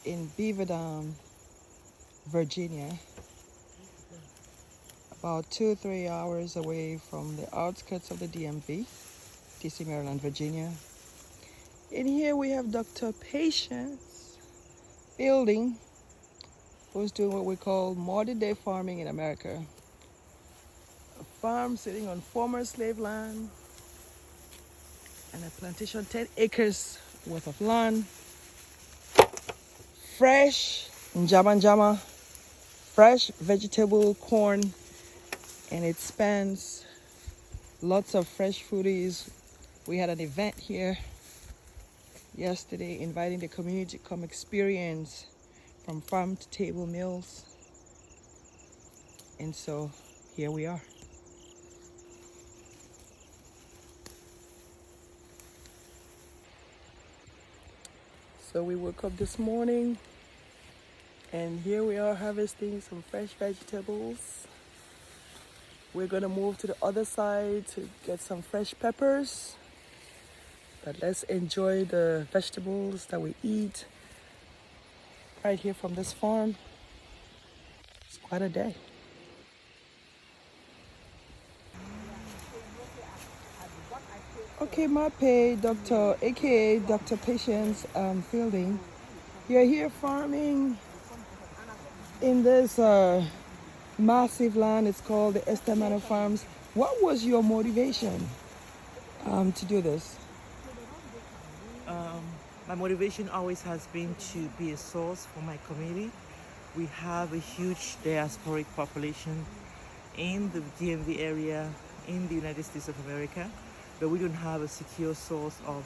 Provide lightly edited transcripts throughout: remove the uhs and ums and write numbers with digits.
in Beaverdam, Virginia, about 2-3 hours away from the outskirts of the DMV, DC, Maryland, Virginia. In here we have Dr. Patience Fielding, who's doing what we call modern day farming in America. A farm sitting on former slave land and a plantation 10 acres worth of land. Fresh njama, fresh vegetable, corn, and it spans lots of fresh foodies. We had an event here yesterday inviting the community to come experience from farm to table meals. And so here we are. So we woke up this morning and here we are harvesting some fresh vegetables. We're gonna move to the other side to get some fresh peppers. But let's enjoy the vegetables that we eat right here from this farm. It's quite a day. Okay, Mape, Dr. aka Dr. Patience Fielding. You're here farming in this massive land. It's called the Esther Manor Farms. What was your motivation to do this? My motivation always has been to be a source for my community. We have a huge diasporic population in the DMV area in the United States of America, but we don't have a secure source of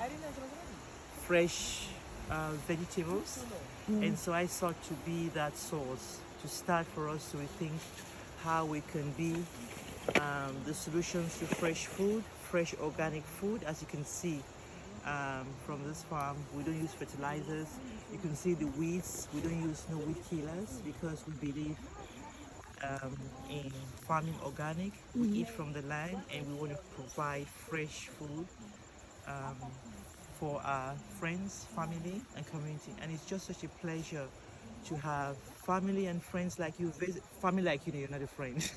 fresh vegetables. And so I sought to be that source, to start for us to rethink how we can be the solutions to fresh food, fresh organic food. As you can see from this farm, we don't use fertilizers. You can see the weeds. We don't use no weed killers because we believe in farming organic. We eat from the land and we want to provide fresh food for our friends, family and community. And it's just such a pleasure to have family and friends like you. Family like you, you're not a friend.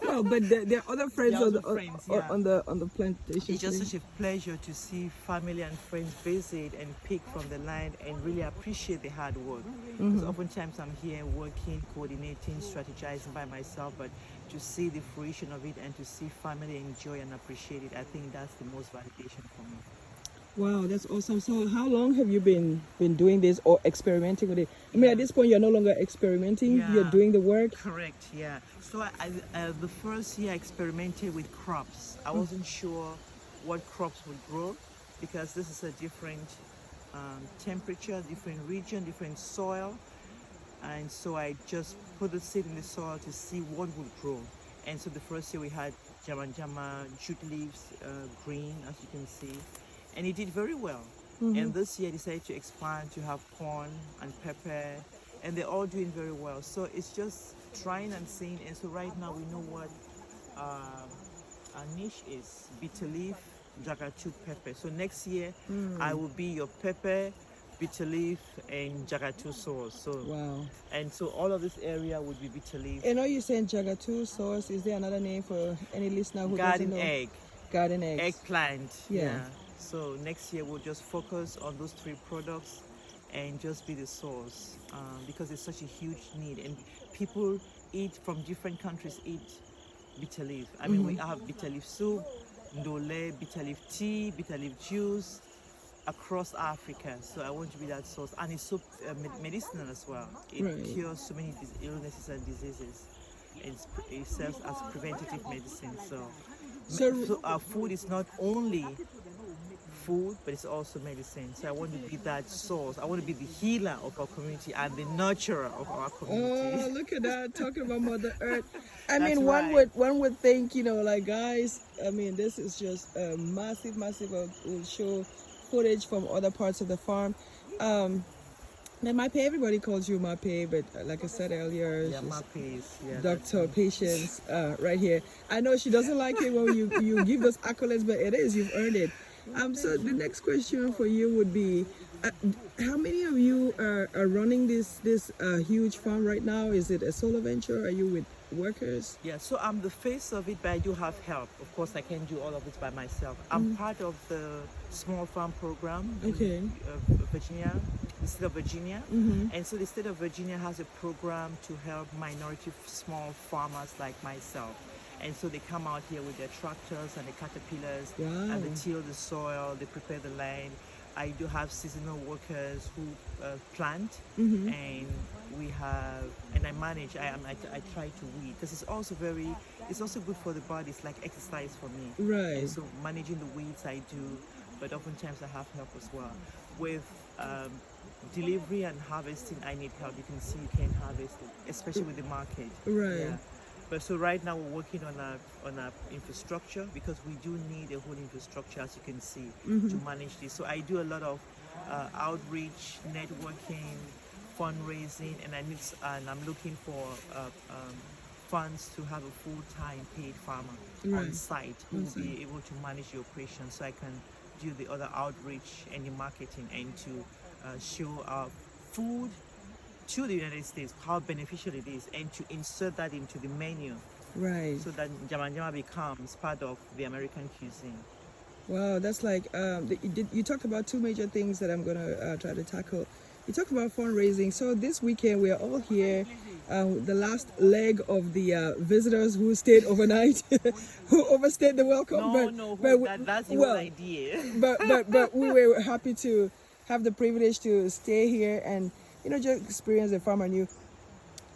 No, but there are other friends, There are on, other the, friends, yeah. on the plantation. It's just such a pleasure to see family and friends visit and pick from the land and really appreciate the hard work. Because oftentimes I'm here working, coordinating, strategizing by myself, but to see the fruition of it and to see family enjoy and appreciate it, I think that's the most validation for me. Wow, that's awesome. So how long have you been doing this or experimenting with it? I mean, at this point, you're no longer experimenting. Yeah. You're doing the work. Correct, yeah. So the first year I experimented with crops. I wasn't sure what crops would grow because this is a different temperature, different region, different soil. And so I just put the seed in the soil to see what would grow. And so the first year we had jama, jute leaves, green, as you can see. And it did very well. And this year I decided to expand to have corn and pepper, and they're all doing very well. So it's just trying and seeing. And so right now we know what our niche is: bitter leaf, jagatu pepper. So next year I will be your pepper, bitter leaf, and jagatu sauce. So Wow. and so all of this area would be bitter leaf. And are you saying jagatu sauce? Is there another name for any listener who Garden doesn't know? egg. Garden eggs. Eggplant. Yeah. So next year we'll just focus on those 3 products and just be the source because it's such a huge need, and people eat from different countries eat bitter leaf. I mean, we have bitter leaf soup, ndole, bitter leaf tea, bitter leaf juice across Africa. So I want to be that source, and it's so medicinal as well. It Right. cures so many illnesses and diseases. It serves as preventative medicine. So our food is not only food, but it's also medicine. So I want to be that source. I want to be the healer of our community and the nurturer of our community. Oh, look at that! Talking about Mother Earth. I That's mean, right. one would think, like, guys. I mean, this is just a massive. We'll show footage from other parts of the farm. Now, Mape, everybody calls you Mape, but like I said earlier, Yeah, she's my piece. Yeah, Dr. Patience right here. I know she doesn't like it when you give those accolades, but it is, you've earned it. So the next question for you would be, how many of you are are running this huge farm right now? Is it a solo venture? Are you with workers? Yeah, so I'm the face of it, but I do have help. Of course, I can't do all of it by myself. I'm part of the small farm program Okay. in Virginia, the state of Virginia. And so the state of Virginia has a program to help minority small farmers like myself. And so they come out here with their tractors and the caterpillars, Wow. and they till the soil, they prepare the land. I do have seasonal workers who plant, and we have, and I manage. I try to weed because it's also good for the body. It's like exercise for me. Right. And so managing the weeds I do, but oftentimes I have help as well. With delivery and harvesting, I need help. You can see you can't harvest it, especially with the market. Right. Yeah. But so right now we're working on our infrastructure, because we do need a whole infrastructure, as you can see, to manage this. So I do a lot of outreach, networking, fundraising, and I'm looking for funds to have a full-time paid farmer on site who will be able to manage the operation, so I can do the other outreach and the marketing, and to show our food to the United States, how beneficial it is, and to insert that into the menu, Right. so that Jama becomes part of the American cuisine. Wow, that's like you talked about two major things that I'm gonna try to tackle. You talked about fundraising. So this weekend we are all here, the last leg of the visitors who stayed overnight, who overstayed the welcome. That's your idea. but we were happy to have the privilege to stay here and just experience the farm anew.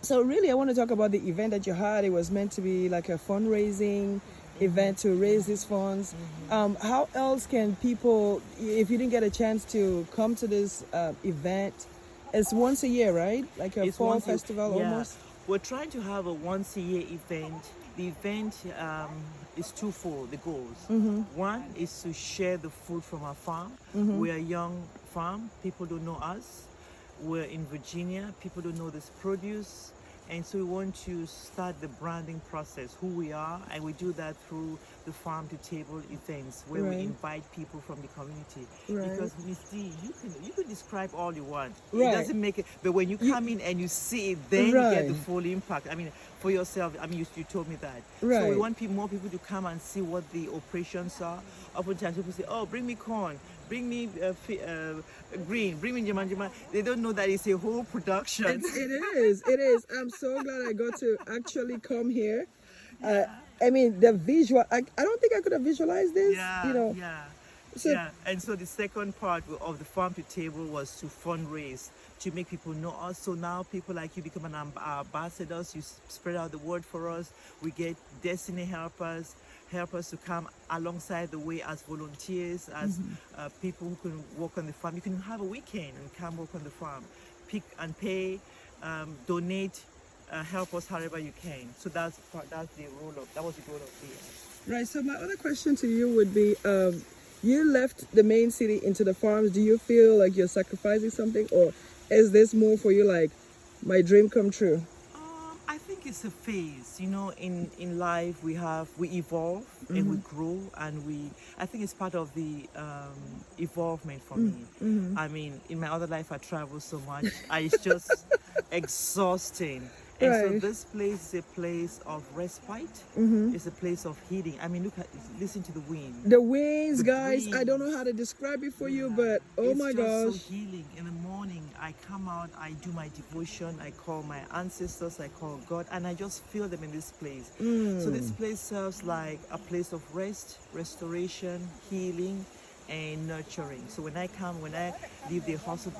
So really, I want to talk about the event that you had. It was meant to be like a fundraising event to raise these funds. How else can people, if you didn't get a chance to come to this event, it's once a year, right? Like a fall festival almost? We're trying to have a once a year event. The event is twofold, the goals. One is to share the food from our farm. We're a young farm, people don't know us. We're in Virginia, people don't know this produce, and so we want to start the branding process, who we are, and we do that through the farm to table events where we invite people from the community. Because Miss D, you can describe all you want. It doesn't make it, but when you come in and you see it, then you get the full impact. I mean, for yourself, I mean, you told me that. So we want more people to come and see what the operations are. Oftentimes people say, oh, bring me corn, bring me green, bring me jama. They don't know that it's a whole production. It is. I'm so glad I got to actually come here. I mean, the visual, I don't think I could have visualized this, And so the second part of the farm to table was to fundraise, to make people know us. So now people like you become ambassadors, you spread out the word for us. We get destiny helpers to come alongside the way as volunteers, as people who can work on the farm. You can have a weekend and come work on the farm, pick and pay, donate, help us however you can. So that was the goal of the Right. So my other question to you would be, you left the main city into the farms. Do you feel like you're sacrificing something, or is this more for you like my dream come true? I think it's a phase. In life we evolve and we grow, and I think it's part of the evolvement for me. I mean, in my other life I travel so much. It's just exhausting. And so this place is a place of respite. It's a place of healing. I mean, listen to the wind. The winds, guys. I don't know how to describe it for you, but oh my gosh. It's so healing. In the morning, I come out, I do my devotion, I call my ancestors, I call God, and I just feel them in this place. So this place serves like a place of rest, restoration, healing, and nurturing. So when I leave the hustle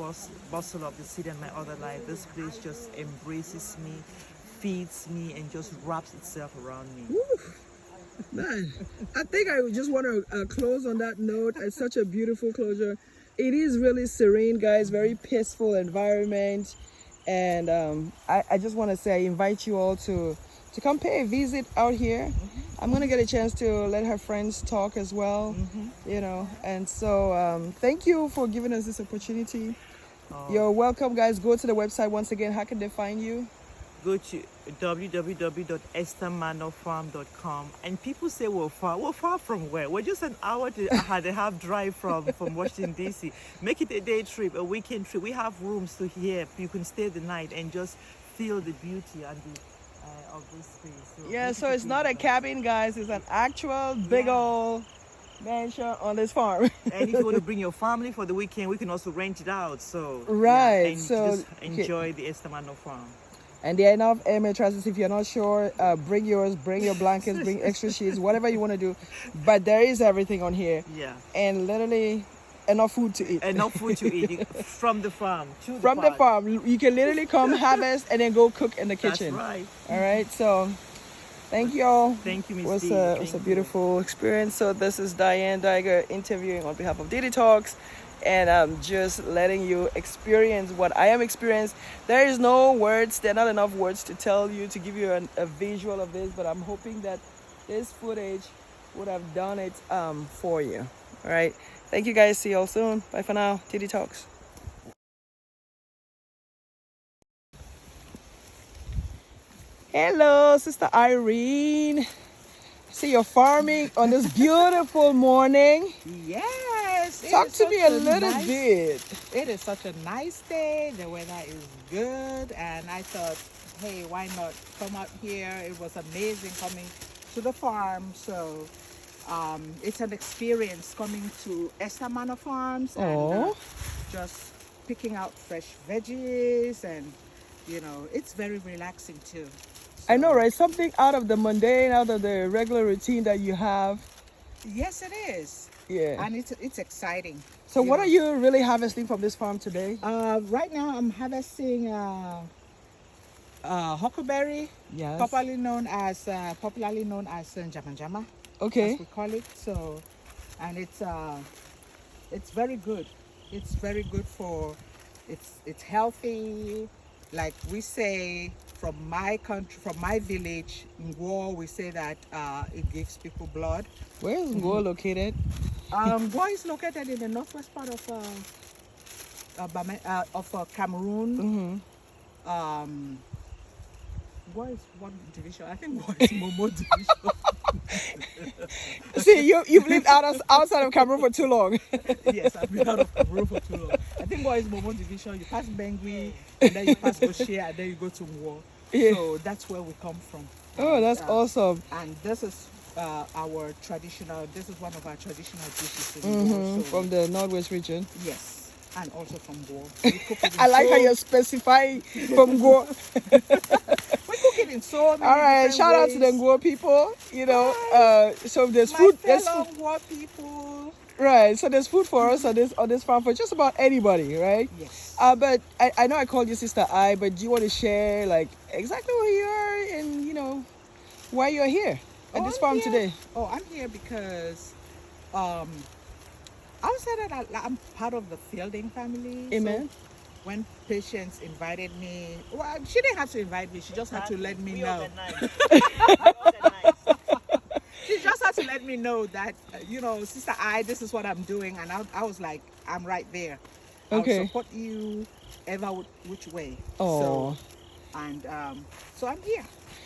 bustle of the city and my other life, this place just embraces me, feeds me, and just wraps itself around me. Woo. Man, I think I just want to close on that note. It's such a beautiful closure. It is really serene, guys, very peaceful environment. And I just want to say, I invite you all to come pay a visit out here. I'm going to get a chance to let her friends talk as well, And so thank you for giving us this opportunity. You're welcome, guys. Go to the website once again. How can they find you? go to www.esthermanorfarm.com. And people say we're far. We're far from where? We're just an hour to and a half drive from Washington, D.C. Make it a day trip, a weekend trip. We have rooms to here. You can stay the night and just feel the beauty and the of this space. So Yeah, make so it it's not a day. cabin, guys. It's an actual big Yeah. old mansion on this farm. And if you want to bring your family for the weekend, we can also rent it out. So Right, and so just enjoy the Esther Manor Farm. And there are enough air mattresses. If you're not sure, bring yours, bring your blankets, bring extra sheets, whatever you want to do. But there is everything on here. Yeah. And literally enough food to eat. Enough food to eat from the farm to the From the park. farm. You can literally come harvest and then go cook in the kitchen. That's right. All right. So thank you all. Thank you, Miss It was D. it was a beautiful experience. So this is Diane Diger interviewing on behalf of Didi Talks. And I'm just letting you experience what I am experiencing. There is no words. There are not enough words to tell you, to give you a visual of this. But I'm hoping that this footage would have done it for you. All right. Thank you guys. See you all soon. Bye for now. Didi Talks. Hello, Sister Irene. See you're farming on this beautiful morning. Yes. Talk to me a little bit. It is such a nice day. The weather is good. And I thought, hey, why not come out here? It was amazing coming to the farm. So it's an experience coming to Esther Manor Farms and just picking out fresh veggies. And, you know, it's very relaxing too. I know, right? Something out of the mundane, out of the regular routine that you have. Yes, it is. Yeah. And it's exciting. So what are you really harvesting from this farm today? Right now I'm harvesting huckleberry, Yes. popularly known as Njama, Okay. as we call it. So, and it's very good. It's very good for it's healthy. Like we say from my country, from my village, Ngwo, we say that it gives people blood. Where is Ngwo located? Ngwo is located in the northwest part of Cameroon. Ngwo is one division. I think Ngwo is Momo division. See, you've lived outside of Cameroon for too long. Yes, I've been out of Cameroon for too long. I think Ngwo is Momo division. You pass Bengui, and then you pass Oshia, and then you go to Ngwo. Yeah. So that's where we come from. Oh, that's awesome. And this is our traditional. This is one of our traditional dishes in Ngwo. So, From the Northwest region. yes, and also from Ngwo. We cook it in I like how so- you're specifying from Ngwo. We cook it in so many All right, different shout out to the ways. Ngwo people. You know, so there's My food. There's fellow food. Ngwo people. Right, so there's food for us on this farm for just about anybody, right? Yes. But I know I called you Sister I, but do you want to share like exactly where you are and you know why you're here at this I'm farm here- today? Oh, I'm here because I would say that I'm part of the Fielding family. Amen. So when Patience invited me, well, she didn't have to invite me. She just had to let me know. She just had to let me know that, you know, Sister I, this is what I'm doing. And I was like, I'm right there. Okay. I'll support you ever which way. Oh. So, and so I'm here.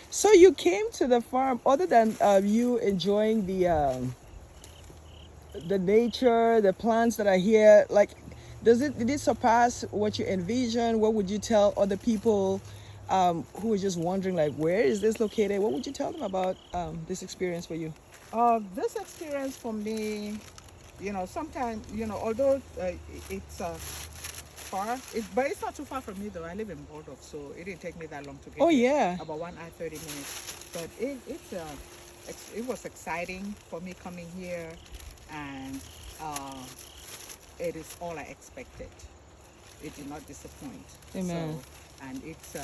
So you came to the farm other than you enjoying the nature, the plants that are here. Like, did it surpass what you envisioned? What would you tell other people who are just wondering, like, where is this located? What would you tell them about this experience for you? This experience for me, you know, sometimes, you know, although it's far, but it's not too far from me though. I live in Bordeaux, so it didn't take me that long to get Oh, here. yeah. About 1 hour 30 minutes. But it was exciting for me coming here, and it is all I expected. It did not disappoint. Amen. So, and it's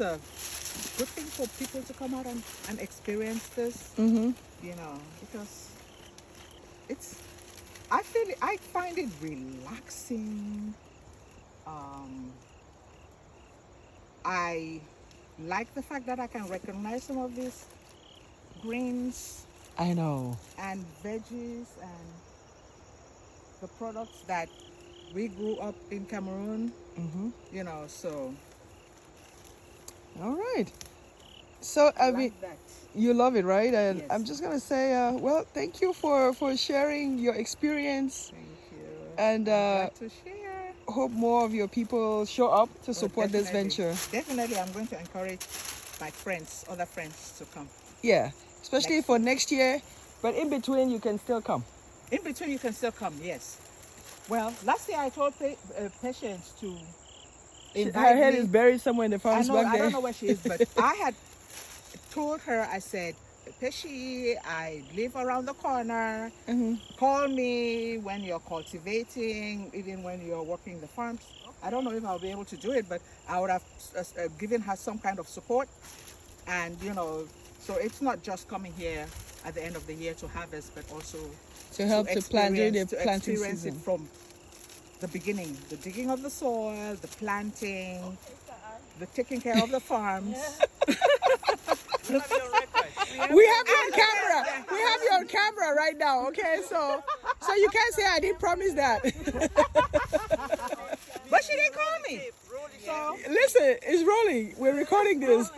a good thing for people to come out and experience this. Mm-hmm. You know, because I find it relaxing. I like the fact that I can recognize some of these greens I know. and veggies and the products that we grew up in Cameroon. Mm-hmm. You know, so All right. So I mean, Like that. you love it, right? And Yes. I'm just gonna say, well, thank you for sharing your experience, Thank you. and I'm glad to share. hope more of your people show up to Oh, support this definitely. venture. Definitely, I'm going to encourage my friends, other friends, to come Yeah, especially next for year. next year. But in between, you can still come. In between, you can still come. Yes. Well, last year I told patients to Her invite head is me. buried somewhere in the I farms know. back I don't there. know where she is, but I had told her. I said, Pesci, I live around the corner. Hmm. Call me when you're cultivating, even when you're working the farms. I don't know if I'll be able to do it, but I would have given her some kind of support. And, so it's not just coming here at the end of the year to harvest, but also To help to plant during the to planting experience it season. from the beginning, the digging of the soil, the planting, the taking care of the farms. We have you on camera. We have you on camera right now. Okay, so you can't say I didn't promise that. But she didn't call me. So, Listen, it's rolling. We're recording this.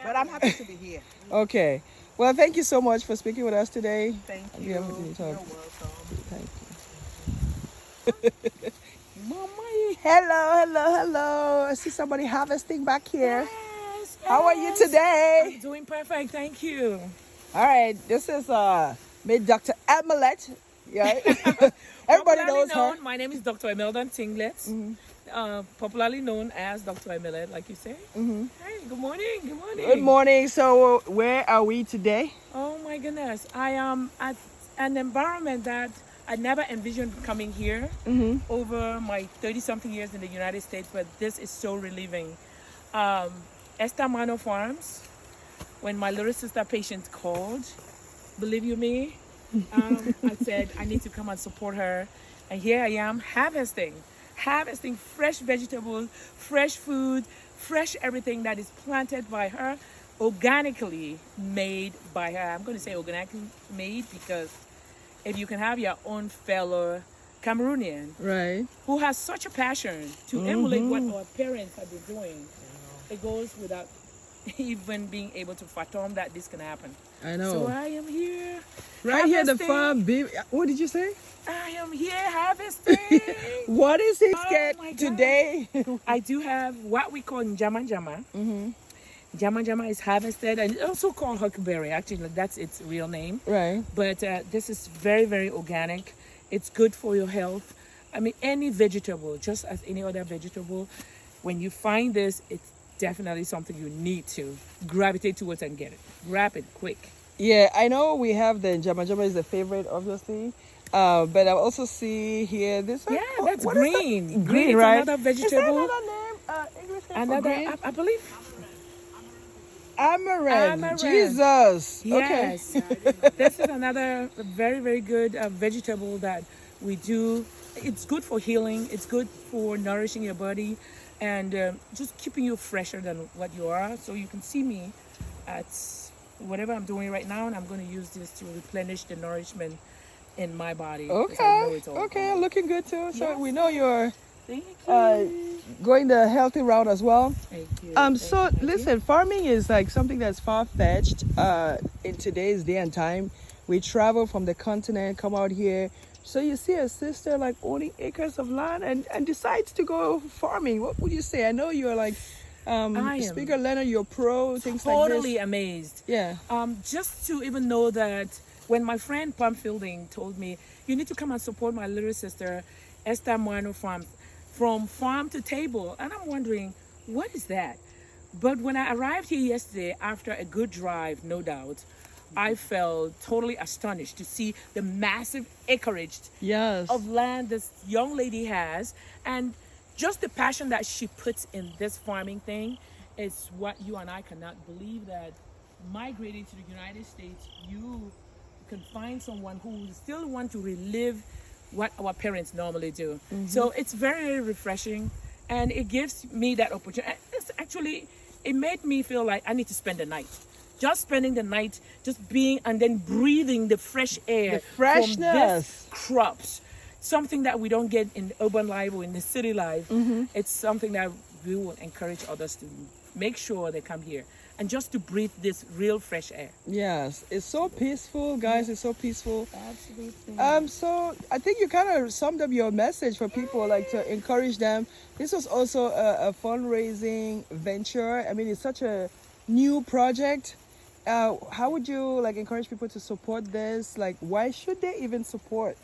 but I'm happy to be here. Okay. Well, thank you so much for speaking with us today. Thank We you. haven't really You're talked. welcome. Thank you. Mama, hello. I see somebody harvesting back here. Yes, How are you yes. today? I'm doing perfect, thank you. All right, this is made Dr. Amelet. Yeah. Everybody Popularly knows her. known, my name is Dr. Beaverdam Tinglets. Popularly known as Dr. Amelet, like you say. Hey, good morning, good morning. Good morning. So, where are we today? Oh my goodness, I am at an environment that I never envisioned coming here over my 30-something years in the United States, but this is so relieving. Esther Manor Farms, when my little sister patient called, believe you me, I said I need to come and support her, and here I am harvesting fresh vegetables, fresh food, fresh everything that is planted by her, organically made by her. I'm going to say organically made because if you can have your own fellow Cameroonian Right. who has such a passion to emulate what our parents have been doing, it goes without even being able to fathom that this can happen. I know. So I am here. Right here, the harvesting. farm. What did you say? I am here harvesting. What is it Oh my God. today? I do have what we call njama njama. Njama njama is harvested and it's also called huckleberry. Actually, that's its real name. Right. But this is very, very organic. It's good for your health. I mean, any vegetable, just as any other vegetable, when you find this, it's definitely something you need to gravitate towards and get it. Grab it quick. Yeah, I know we have the jama jama is the favorite, obviously. But I also see here this. Yeah, that's what is that? green. Green, is right? another Is there vegetable. another name? English name for Another, green? I believe. Amaranth. Amaranth. Jesus. Yes. Okay. This is another very, very good vegetable that we do. It's good for healing. It's good for nourishing your body and just keeping you fresher than what you are. So you can see me at whatever I'm doing right now, and I'm going to use this to replenish the nourishment in my body. 'cause I know Okay. it's all Okay. gone. Looking good too. So Yes. we know you're Thank you. going the healthy route as well. Thank you. So Thank you. listen, farming is like something that's far-fetched in today's day and time. We travel from the continent, come out here. So you see a sister like owning acres of land and decides to go farming. What would you say? I know you're like I am speaker Leonard, you're pro, things like totally this. amazed. Yeah. Just to even know that when my friend Pam Fielding told me, you need to come and support my little sister, Esther Manor Farm, from farm to table. And I'm wondering, what is that? But when I arrived here yesterday, after a good drive, no doubt, I felt totally astonished to see the massive acreage Yes. of land this young lady has, and just the passion that she puts in this farming thing is what you and I cannot believe, that migrating to the United States, you can find someone who still want to relive what our parents normally do. So it's very, very refreshing, and it gives me that opportunity. It's actually, it made me feel like I need to spend the night. Just spending the night, just being and then breathing the fresh air The freshness. from this crops. Something that we don't get in urban life or in the city life. It's something that we will encourage others to make sure they come here and just to breathe this real fresh air. Yes, it's so peaceful, guys. It's so peaceful. Absolutely. So I think you kind of summed up your message for people, like to encourage them. This was also a fundraising venture. I mean, it's such a new project. How would you like encourage people to support this? Like, why should they even support?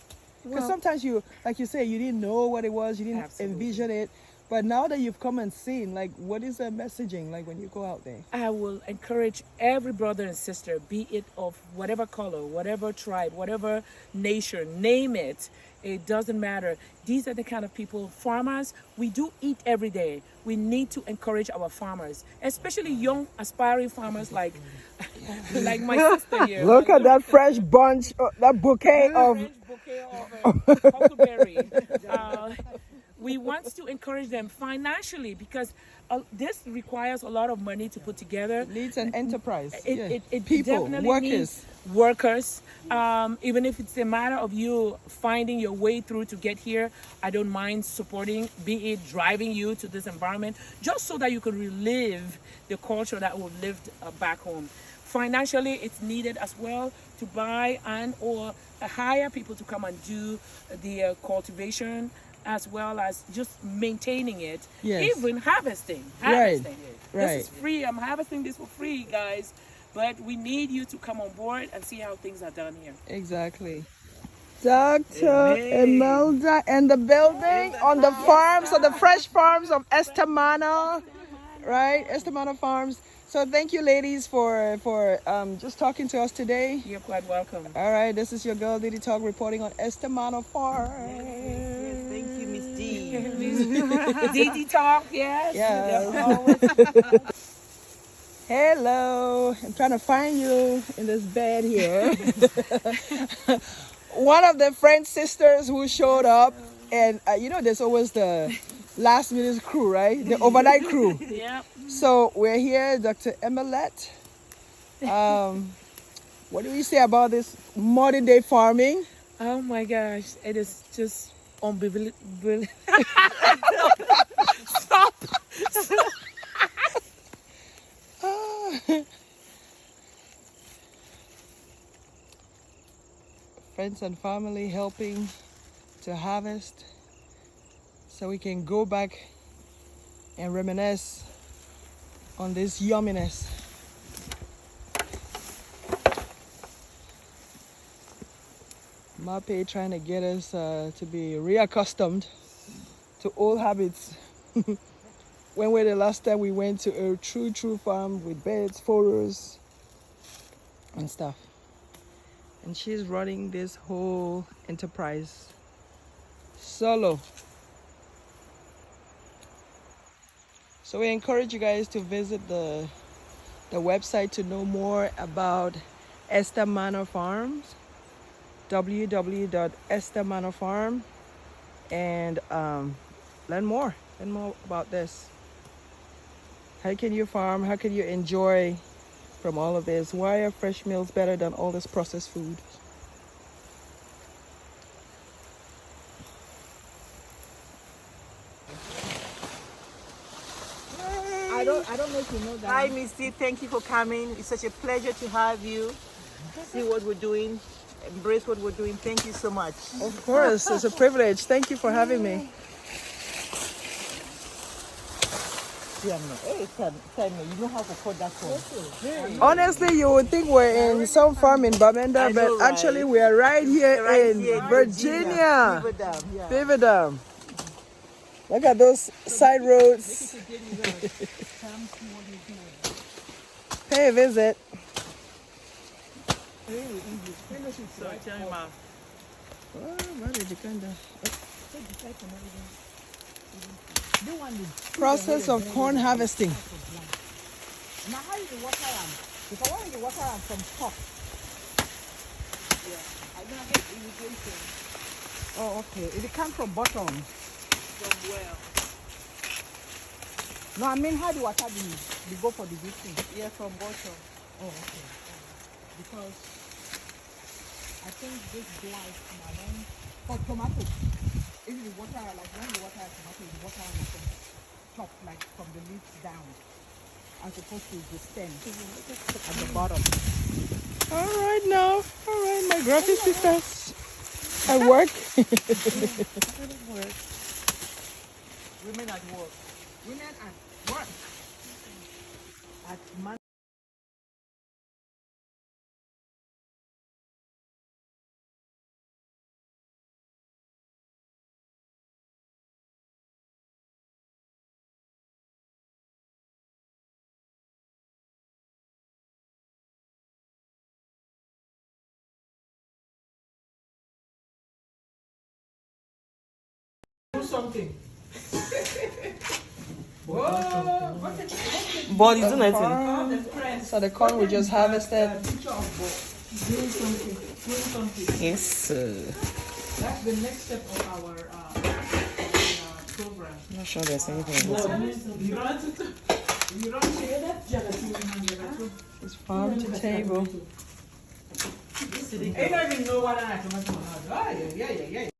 Because sometimes you, like you say, you didn't know what it was, you didn't envision it. But now that you've come and seen, like, what is the messaging like when you go out there? I will encourage every brother and sister, be it of whatever color, whatever tribe, whatever nation, name it. It doesn't matter. These are the kind of people, farmers, we do eat every day. We need to encourage our farmers, especially young aspiring farmers like like my sister here. Look at that fresh bunch, that bouquet of... Fresh bouquet of huckleberry. We want to encourage them financially because this requires a lot of money to put together. Needs an enterprise. It People, definitely workers. needs workers. Even if it's a matter of you finding your way through to get here, I don't mind supporting, be it driving you to this environment, just so that you can relive the culture that we've lived back home. Financially, it's needed as well to buy and or hire people to come and do the cultivation, as well as just maintaining it, even harvesting. Right. This is free. I'm harvesting this for free, guys. But we need you to come on board and see how things are done here. Exactly. Dr. Imelda and the building on the farms, on the fresh farms of Esther Manor, right? Esther Manor Farms. So thank you, ladies, for just talking to us today. You're quite welcome. All right, this is your girl Diddy Talk reporting on Esther Manor Farm. Thank you, Miss D. Diddy Talk, yes. Hello, I'm trying to find you in this bed here. One of the French sisters who showed up, and you know, there's always the last minute crew, right? The overnight crew. Yep. So we're here, Dr. Emelette. What do we say about this modern day farming? Oh my gosh, it is just unbelievable. Stop. Friends and family helping to harvest so we can go back and reminisce on this yumminess. Mape trying to get us to be reaccustomed to old habits. When was the last time we went to a true farm with beds, photos, and stuff? And she's running this whole enterprise solo. So we encourage you guys to visit the website to know more about Esther Manor Farms, www.esthermanorfarm, and learn more about this. How can you farm? How can you enjoy from all of this? Why are fresh meals better than all this processed food? I don't know if you know that. Hi, Misty. Thank you for coming. It's such a pleasure to have you. See what we're doing. Embrace what we're doing. Thank you so much. Of course, it's a privilege. Thank you for having me. Hey, you know how to cut that one. Honestly, you would think we're in some farm in Beaverdam, but right? actually we are right here in Here Virginia. Beaverdam, yeah. Beaverdam. Look at those side roads. Pay a visit. So tell him out. Process of corn harvesting. Now how you water them? Because when you water them from top. Yeah. I don't get irrigation Oh, okay. It comes from bottom. from well. No, I mean how the water they go for the big thing. Yeah, from bottom. Oh, okay. Because I think this dry is for tomato. If you water like when you water a tomato, you water on the top, like from the leaves down, as opposed to the stem at the bottom. All right now. All right, my graphic sisters at work. Women at work. Women at work. At Manor. Do something. Whoa, what the But it's not So the corn we just harvested. picture of both. Doing something. Doing something. Yes. That's the next step of our program. I'm not sure there's anything in You this. don't share that gelatin. It's farm to table. I don't even know what I'm talking about. Oh, yeah.